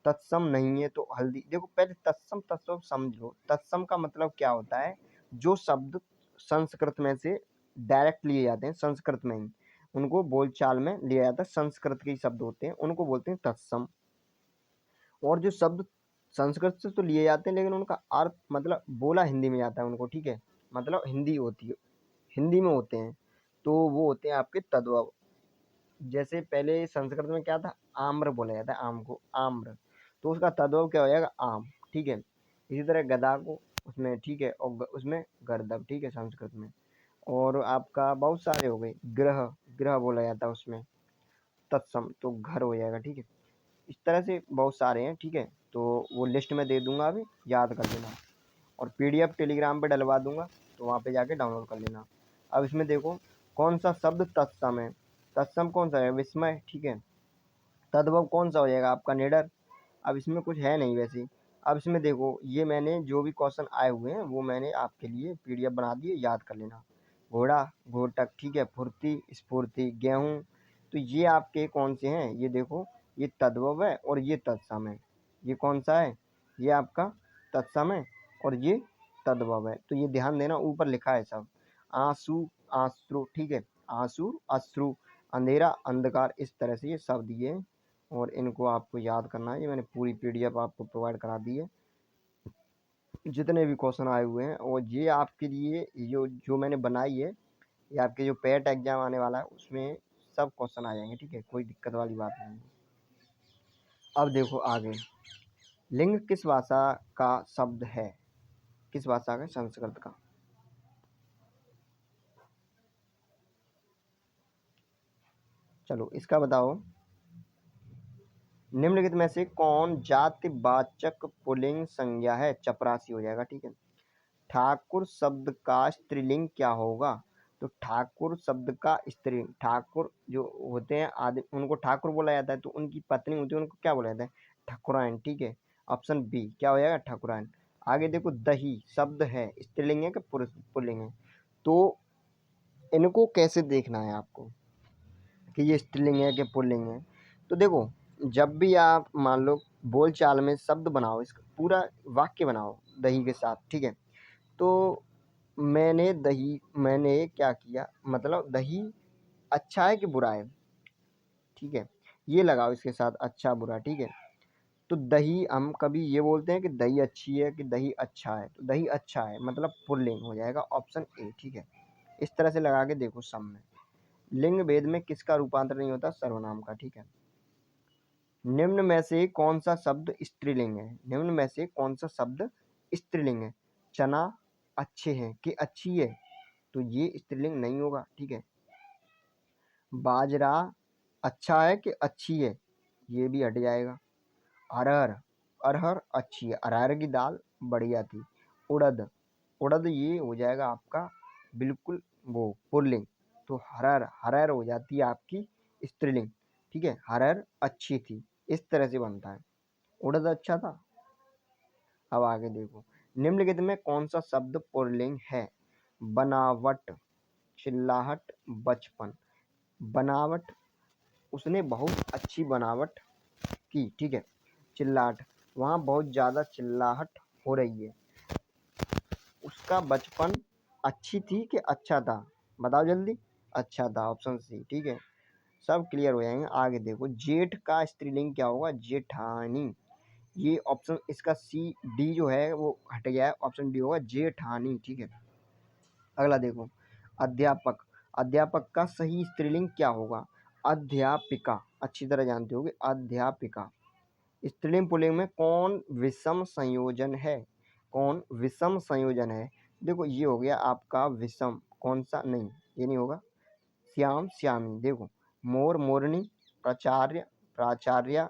तत्सम नहीं है तो हल्दी। देखो पहले तत्सम तत्सम समझ लो। तत्सम का मतलब क्या होता है, जो शब्द संस्कृत में से डायरेक्ट लिए जाते हैं, संस्कृत में ही उनको बोलचाल में लिया जाता है, संस्कृत के ही शब्द होते हैं, उनको बोलते हैं तत्सम। और जो शब्द संस्कृत से तो लिए जाते हैं लेकिन उनका अर्थ मतलब बोला हिंदी में जाता है उनको, ठीक है, मतलब हिंदी होती है, हिंदी में होते हैं, तो वो होते हैं आपके तद्भव। जैसे पहले संस्कृत में क्या था, आम्र बोला जाता है, आम को आम्र, तो उसका तद्भव क्या हो जाएगा, आम। ठीक है, इसी तरह गधा को उसमें, ठीक है, और उसमें गर्दभ। ठीक है, संस्कृत में। और आपका बहुत सारे हो गए, ग्रह, ग्रह बोला जाता है उसमें, तत्सम तो घर हो जाएगा। ठीक है, इस तरह से बहुत सारे हैं। ठीक है, तो वो लिस्ट में दे दूंगा, अभी याद कर लेना, और पीडीएफ टेलीग्राम पे डलवा दूंगा, तो वहाँ पे जाके डाउनलोड कर लेना। अब इसमें देखो कौन सा शब्द तत्सम है, तत्सम कौन सा है, विस्मय। ठीक है, तद्भव कौन सा हो जाएगा आपका, निडर। अब इसमें कुछ है नहीं वैसे। अब इसमें देखो, ये मैंने जो भी क्वेश्चन आए हुए हैं वो मैंने आपके लिए पीडीएफ बना दिए, याद कर लेना। घोड़ा, घोटक, ठीक है, फुर्ती, स्फूर्ति, गेहूं, तो ये आपके कौन से हैं, ये देखो, ये तद्भव है और ये तत्सम है। ये कौन सा है, ये आपका तत्सम है और ये तद्भव है। तो ये ध्यान देना, ऊपर लिखा है सब, आंसू, आंसू, ठीक है, आंसू, अश्रु, अंधेरा, अंधकार, इस तरह से ये शब्द ये, और इनको आपको याद करना है। ये मैंने पूरी पीडीएफ आपको प्रोवाइड करा दी है, जितने भी क्वेश्चन आए हुए हैं, और ये आपके लिए जो जो मैंने बनाई है, ये आपके जो पेट एग्जाम आने वाला है उसमें सब क्वेश्चन आ जाएंगे। ठीक है, कोई दिक्कत वाली बात नहीं है। अब देखो आगे, लिंग किस भाषा का शब्द है, किस भाषा का, संस्कृत का। चलो इसका बताओ, निम्नलिखित में से कौन जातिवाचक पुल्लिंग संज्ञा है, चपरासी हो जाएगा। ठीक है, ठाकुर शब्द का स्त्रीलिंग क्या होगा, तो ठाकुर शब्द का स्त्रीलिंग, ठाकुर जो होते हैं आदि उनको ठाकुर बोला जाता है, तो उनकी पत्नी होती है उनको क्या बोला जाता है, ठाकुरायन। ठीक है, ऑप्शन बी क्या हो जाएगा, ठाकुरायन। आगे देखो, दही शब्द है, स्त्रीलिंग है कि पुरुष पुल्लिंग है, तो इनको कैसे देखना है आपको कि ये स्त्रीलिंग है कि पुल्लिंग है। तो देखो, जब भी आप मान लो बोल चाल में शब्द बनाओ, इसका पूरा वाक्य बनाओ दही के साथ, ठीक है, तो मैंने क्या किया, मतलब दही अच्छा है कि बुरा है, ठीक है, ये लगाओ इसके साथ, अच्छा बुरा। ठीक है, तो दही, हम कभी ये बोलते हैं कि दही अच्छी है कि दही अच्छा है, तो दही अच्छा है मतलब पुल्लिंग हो जाएगा, ऑप्शन ए। ठीक है, इस तरह से लगा के देखो सब में। लिंग भेद में किसका रूपांतर नहीं होता, सर्वनाम का। ठीक है, निम्न में से कौन सा शब्द स्त्रीलिंग है, निम्न में से कौन सा शब्द स्त्रीलिंग है, चना अच्छे हैं कि अच्छी है, तो ये स्त्रीलिंग नहीं होगा। ठीक है, बाजरा अच्छा है कि अच्छी है, ये भी हट जाएगा। अरहर, अरहर अच्छी है, अरहर की दाल बढ़िया थी। उड़द, उड़द ये हो जाएगा आपका बिल्कुल वो पुल्लिंग, तो हरहर, हरहर हो जाती है आपकी स्त्रीलिंग। ठीक है, हरहर अच्छी थी, इस तरह से बनता है, उड़द अच्छा था। अब आगे देखो, निम्नलिखित में कौन सा शब्द पुल्लिंग है, बनावट, चिल्लाहट, बचपन। बनावट, उसने बहुत अच्छी बनावट की। ठीक है, चिल्लाहट, वहाँ बहुत ज़्यादा चिल्लाहट हो रही है। उसका बचपन अच्छी थी कि अच्छा था, बताओ जल्दी, अच्छा था, ऑप्शन सी। ठीक है, सब क्लियर हो जाएंगे। आगे देखो, जेठ का स्त्रीलिंग क्या होगा? जेठानी। ये ऑप्शन इसका सी डी जो है वो हट गया है, ऑप्शन डी होगा जेठानी। ठीक है, अगला देखो, अध्यापक। अध्यापक का सही स्त्रीलिंग क्या होगा? अध्यापिका। अच्छी तरह जानते होगे, अध्यापिका। स्त्रीलिंग पुल्लिंग में कौन विषम संयोजन है? कौन विषम संयोजन है? देखो ये हो गया आपका विषम, कौन सा? नहीं, ये नहीं होगा। श्याम श्यामी। देखो, मोर मोरनी, प्राचार्य प्राचार्या,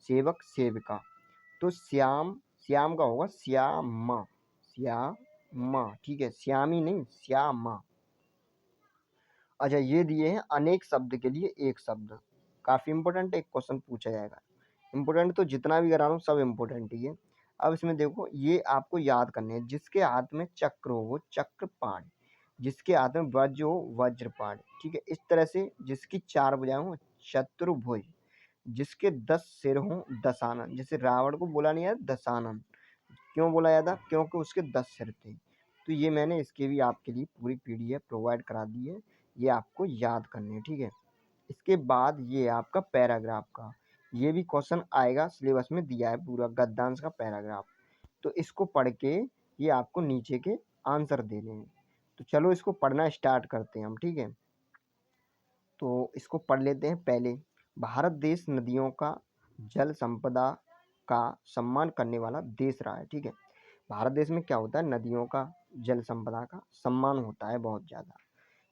सेवक सेविका। तो श्याम, श्याम का होगा श्यामा, श्यामा। ठीक है, श्यामी नहीं, श्यामा। अच्छा, ये दिए हैं अनेक शब्द के लिए एक शब्द, काफी इंपॉर्टेंट एक क्वेश्चन पूछा जाएगा। इंपॉर्टेंट तो जितना भी करा रहा हूँ सब इंपॉर्टेंट ही है। अब इसमें देखो, ये आपको याद करने हैं। जिसके हाथ में चक्र हो वो चक्रपाण, जिसके हाथ में वज्र हो वज्रपाण। ठीक है, इस तरह से जिसकी 4 भुजाएं हो चतुर्भुज, जिसके 10 सिर हो दशानन। जैसे रावण को बोला नहीं यार दशानन, क्यों बोला जाता? क्योंकि उसके 10 सिर थे। तो ये मैंने इसके भी आपके लिए पूरी पीडीएफ प्रोवाइड करा दी है, ये आपको याद करने हैं। ठीक है, इसके बाद ये आपका पैराग्राफ का, ये भी क्वेश्चन आएगा, सिलेबस में दिया है पूरा गद्यांश का पैराग्राफ। तो इसको पढ़ के ये आपको नीचे के आंसर दे देंगे। तो चलो इसको पढ़ना स्टार्ट करते हैं हम। ठीक है, तो इसको पढ़ लेते हैं पहले। भारत देश नदियों का जल संपदा का सम्मान करने वाला देश रहा है। ठीक है, भारत देश में क्या होता है? नदियों का जल संपदा का सम्मान होता है बहुत ज़्यादा।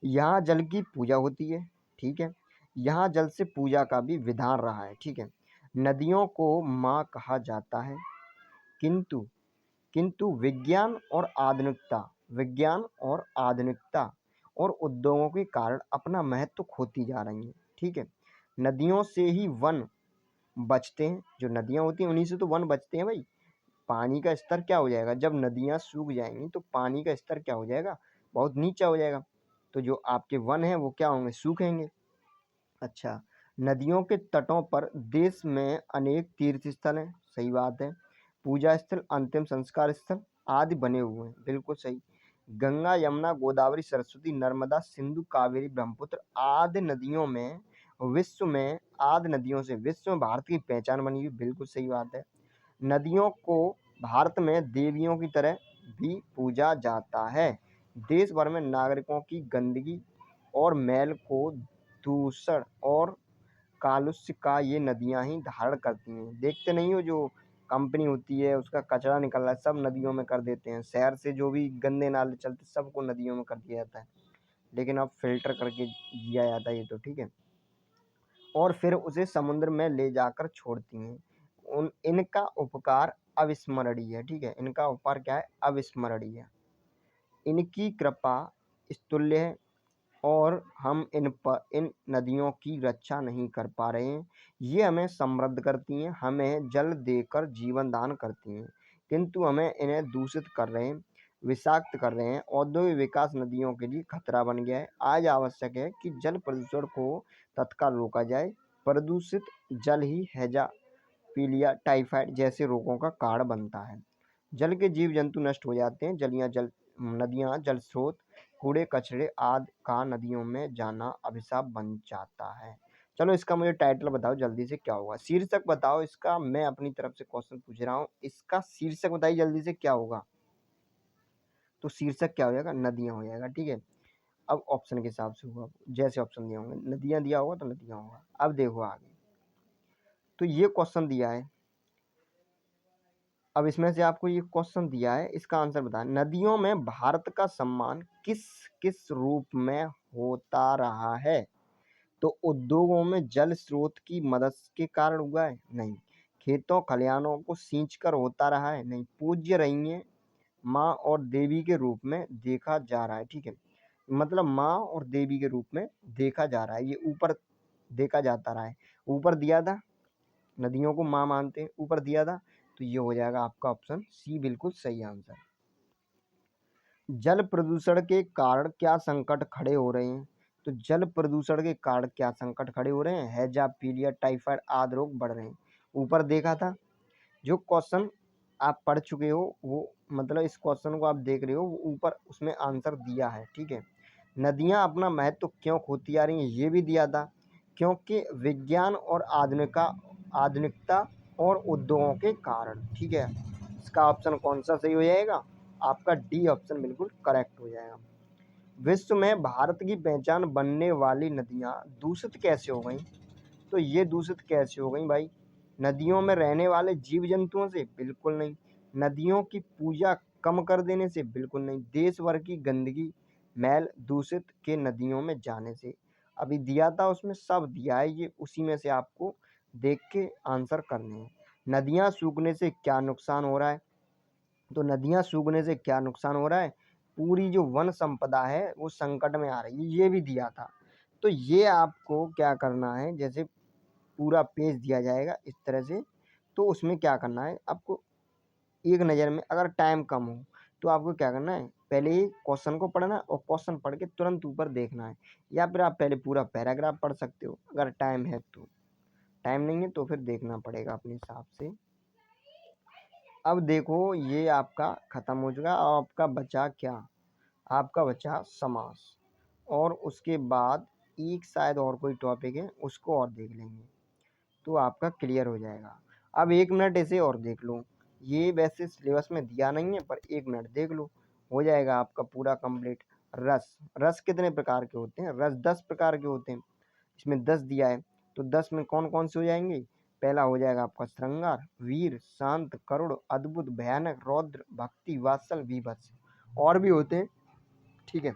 यहाँ जल की पूजा होती है। ठीक है, यहाँ जल से पूजा का भी विधान रहा है। ठीक है, नदियों को माँ कहा जाता है, किंतु किंतु विज्ञान और आधुनिकता और उद्योगों के कारण अपना महत्व खोती जा रही हैं। ठीक है, नदियों से ही वन बचते हैं, जो नदियाँ होती हैं उन्हीं से तो वन बचते हैं भाई। पानी का स्तर क्या हो जाएगा? जब नदियाँ सूख जाएंगी तो पानी का स्तर क्या हो जाएगा? बहुत नीचा हो जाएगा। तो जो आपके वन हैं वो क्या होंगे? सूखेंगे। अच्छा, नदियों के तटों पर देश में अनेक तीर्थ स्थल हैं, सही बात है। पूजा स्थल, अंतिम संस्कार स्थल आदि बने हुए हैं, बिल्कुल सही। गंगा, यमुना, गोदावरी, सरस्वती, नर्मदा, सिंधु, कावेरी, ब्रह्मपुत्र आदि नदियों से विश्व में भारत की पहचान बनी हुई, बिल्कुल सही बात है। नदियों को भारत में देवियों की तरह भी पूजा जाता है। देश भर में नागरिकों की गंदगी और मैल को, दूषण और कालुष्य का ये नदियां ही धारण करती हैं। देखते नहीं हो, जो कंपनी होती है उसका कचरा निकल रहा है सब नदियों में कर देते हैं। शहर से जो भी गंदे नाले चलते सबको नदियों में कर दिया जाता है, लेकिन अब फिल्टर करके दिया जाता है ये तो। ठीक है, और फिर उसे समुद्र में ले जाकर छोड़ती हैं। इनका उपकार अविस्मरणीय है। ठीक है, इनका उपकार क्या है? अविस्मरणीय। इनकी कृपा स्तुल्य है और हम इन नदियों की रक्षा नहीं कर पा रहे हैं। ये हमें समृद्ध करती हैं, हमें जल देकर जीवन दान करती हैं, किंतु हमें इन्हें दूषित कर रहे हैं, विषाक्त कर रहे हैं। औद्योगिक विकास नदियों के लिए खतरा बन गया है। आज आवश्यक है कि जल प्रदूषण को तत्काल रोका जाए। प्रदूषित जल ही हैजा, पीलिया, टाइफाइड जैसे रोगों का कारण बनता है। जल के जीव जंतु नष्ट हो जाते हैं। नदियाँ, जल स्रोत, कूड़े कचरे आदि का नदियों में जाना अभिशाप बन जाता है। चलो इसका मुझे टाइटल बताओ जल्दी से, क्या होगा? शीर्षक बताओ इसका, मैं अपनी तरफ से क्वेश्चन पूछ रहा हूँ, इसका शीर्षक बताइए जल्दी से क्या होगा। तो शीर्षक क्या हो जाएगा? नदियाँ हो जाएगा। ठीक है, अब ऑप्शन के हिसाब से होगा, जैसे ऑप्शन दिए होंगे, नदियाँ दिया होगा तो नदियाँ होगा। अब देखो आगे, तो ये क्वेश्चन दिया है। अब इसमें से आपको ये क्वेश्चन दिया है, इसका आंसर बताएं। नदियों में भारत का सम्मान किस किस रूप में होता रहा है? तो उद्योगों में जल स्रोत की मदद के कारण हुआ है? नहीं। खेतों खलिहानों को सींच कर होता रहा है? नहीं। पूज्य रही हैं माँ और देवी के रूप में देखा जा रहा है। ठीक है, मतलब माँ और देवी के रूप में देखा जा रहा है, ये ऊपर देखा जाता रहा है। ऊपर दिया था, नदियों को माँ मानते हैं, ऊपर दिया था। तो ये हो जाएगा आपका ऑप्शन सी, बिल्कुल सही आंसर। जल प्रदूषण के कारण क्या संकट खड़े हो रहे हैं? तो जल प्रदूषण के कारण क्या संकट खड़े हो रहे हैं? हैजा, पीलिया, टाइफाइड आदि रोग बढ़ रहे हैं। ऊपर देखा था, जो क्वेश्चन आप पढ़ चुके हो वो, मतलब इस क्वेश्चन को आप देख रहे हो, वो ऊपर उसमें आंसर दिया है। ठीक है, नदियां अपना महत्व क्यों खोती आ रही हैं, ये भी दिया था। क्योंकि विज्ञान और आधुनिकता और उद्योगों के कारण। ठीक है, इसका ऑप्शन कौन सा सही हो जाएगा? आपका डी ऑप्शन बिल्कुल करेक्ट हो जाएगा। विश्व में भारत की पहचान बनने वाली नदियाँ दूषित कैसे हो गई? तो ये दूषित कैसे हो गई भाई? नदियों में रहने वाले जीव जंतुओं से? बिल्कुल नहीं। नदियों की पूजा कम कर देने से? बिल्कुल नहीं। देश भर की गंदगी, मैल दूषित के नदियों में जाने से। अभी दिया था उसमें, सब दिया है, ये उसी में से आपको देख के आंसर करने हैं। नदियाँ सूखने से क्या नुकसान हो रहा है? तो नदियाँ सूखने से क्या नुकसान हो रहा है? पूरी जो वन संपदा है वो संकट में आ रही है, ये भी दिया था। तो ये आपको क्या करना है, जैसे पूरा पेज दिया जाएगा इस तरह से, तो उसमें क्या करना है आपको, एक नज़र में अगर टाइम कम हो तो आपको क्या करना है, पहले ही क्वेश्चन को पढ़ना और क्वेश्चन पढ़ के तुरंत ऊपर देखना है, या फिर आप पहले पूरा पैराग्राफ पढ़ सकते हो अगर टाइम है तो। टाइम नहीं है तो फिर देखना पड़ेगा अपने हिसाब से। अब देखो ये आपका खत्म हो चुका और आपका बचा क्या? आपका बचा समास, और उसके बाद एक शायद और कोई टॉपिक है उसको और देख लेंगे तो आपका क्लियर हो जाएगा। अब 1 मिनट ऐसे और देख लो, ये वैसे सिलेबस में दिया नहीं है पर 1 मिनट देख लो, हो जाएगा आपका पूरा कंप्लीट। रस, रस कितने प्रकार के होते हैं? रस 10 प्रकार के होते हैं, इसमें 10 दिया है, तो 10 में कौन कौन से हो जाएंगे? पहला हो जाएगा आपका श्रृंगार, वीर, शांत, करुण, अद्भुत, भयानक, रौद्र, भक्ति, वात्सल, वीभत्स। और भी होते हैं, ठीक है,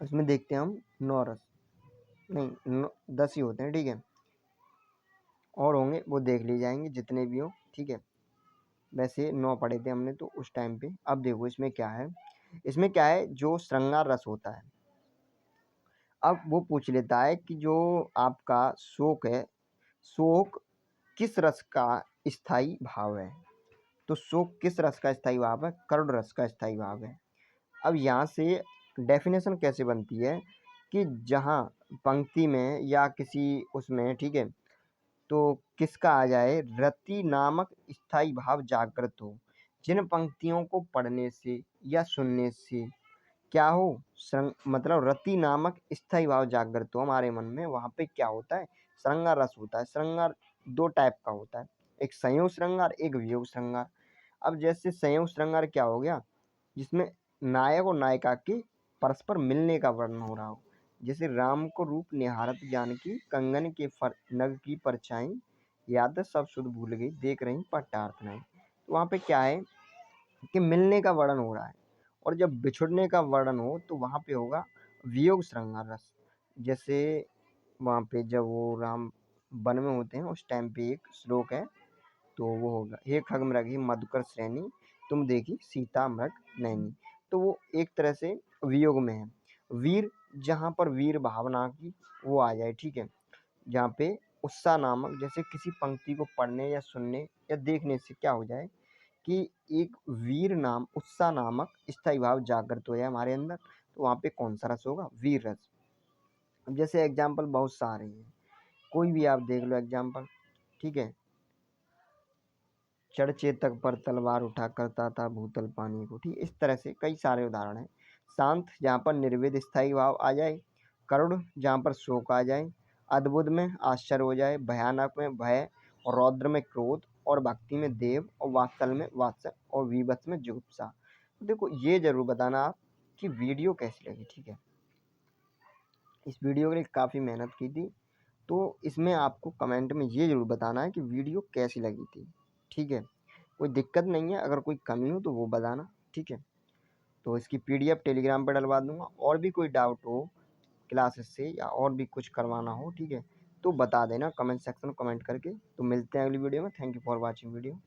इसमें देखते हैं हम 9 रस, नहीं 10 ही होते हैं, ठीक है, और होंगे वो देख लिए जाएंगे जितने भी हो, ठीक है। वैसे 9 पढ़े थे हमने तो उस टाइम पे। अब देखो इसमें क्या है, इसमें क्या है, जो श्रृंगार रस होता है, अब वो पूछ लेता है कि जो आपका शोक है, शोक किस रस का स्थायी भाव है? तो शोक किस रस का स्थायी भाव है? करुण रस का स्थायी भाव है। अब यहाँ से डेफिनेशन कैसे बनती है कि जहाँ पंक्ति में या किसी उसमें, ठीक है, तो किसका आ जाए, रति नामक स्थायी भाव जागृत हो। जिन पंक्तियों को पढ़ने से या सुनने से क्या हो, मतलब रति नामक स्थायी भाव जागृत हो हमारे मन में, वहाँ पे क्या होता है, श्रृंगार रस होता है। श्रृंगार 2 टाइप का होता है, एक संयोग श्रृंगार, एक वियोग श्रृंगार। अब जैसे संयोग श्रृंगार क्या हो गया, जिसमें नायक और नायिका के परस्पर मिलने का वर्णन हो रहा हो, जैसे राम को रूप निहारत जानकी, कंगन के नग की परछाई, याद सब सुध भूल गई, देख रही पट्टार्थ नहीं। तो वहाँ पे क्या है कि मिलने का वर्णन हो रहा है, और जब बिछुड़ने का वर्णन हो तो वहाँ पे होगा वियोग श्रृंगार रस। जैसे वहाँ पे जब वो राम वन में होते हैं उस टाइम पे एक श्लोक है, तो वो होगा, हे खग मृग मधुकर श्रेणी, तुम देखी सीता मृग नैनी। तो वो एक तरह से वियोग में है। वीर, जहाँ पर वीर भावना की वो आ जाए, ठीक है, जहाँ पे उत्साह नामक, जैसे किसी पंक्ति को पढ़ने या सुनने या देखने से क्या हो जाए कि एक वीर नाम, उत्साह नामक स्थायी भाव जागृत हो जाए हमारे अंदर, तो वहाँ पे कौन सा रस होगा? वीर रस। अब जैसे एग्जाम्पल बहुत सारे हैं, कोई भी आप देख लो एग्जाम्पल, ठीक है, चढ़ चेतक पर तलवार उठा करता था भूतल पानी को, ठीक, इस तरह से कई सारे उदाहरण हैं। शांत, जहाँ पर निर्वेद स्थायी भाव आ जाए, करुण जहाँ पर शोक आ जाए, अद्भुत में आश्चर्य हो जाए, भयानक में भय, और रौद्र में क्रोध, और भक्ति में देव, और वात्सल में वात्सल, और विभत्स में जुगुप्सा। तो देखो ये जरूर बताना आप कि वीडियो कैसी लगी, ठीक है। इस वीडियो के लिए काफ़ी मेहनत की थी, तो इसमें आपको कमेंट में ये ज़रूर बताना है कि वीडियो कैसी लगी थी, ठीक है। कोई दिक्कत नहीं है, अगर कोई कमी हो तो वो बताना, ठीक है। तो इसकी पीडीएफ टेलीग्राम पर डलवा दूंगा, और भी कोई डाउट हो क्लासेस से या और भी कुछ करवाना हो, ठीक है, तो बता देना कमेंट सेक्शन में कमेंट करके। तो मिलते हैं अगली वीडियो में। Thank you for watching video.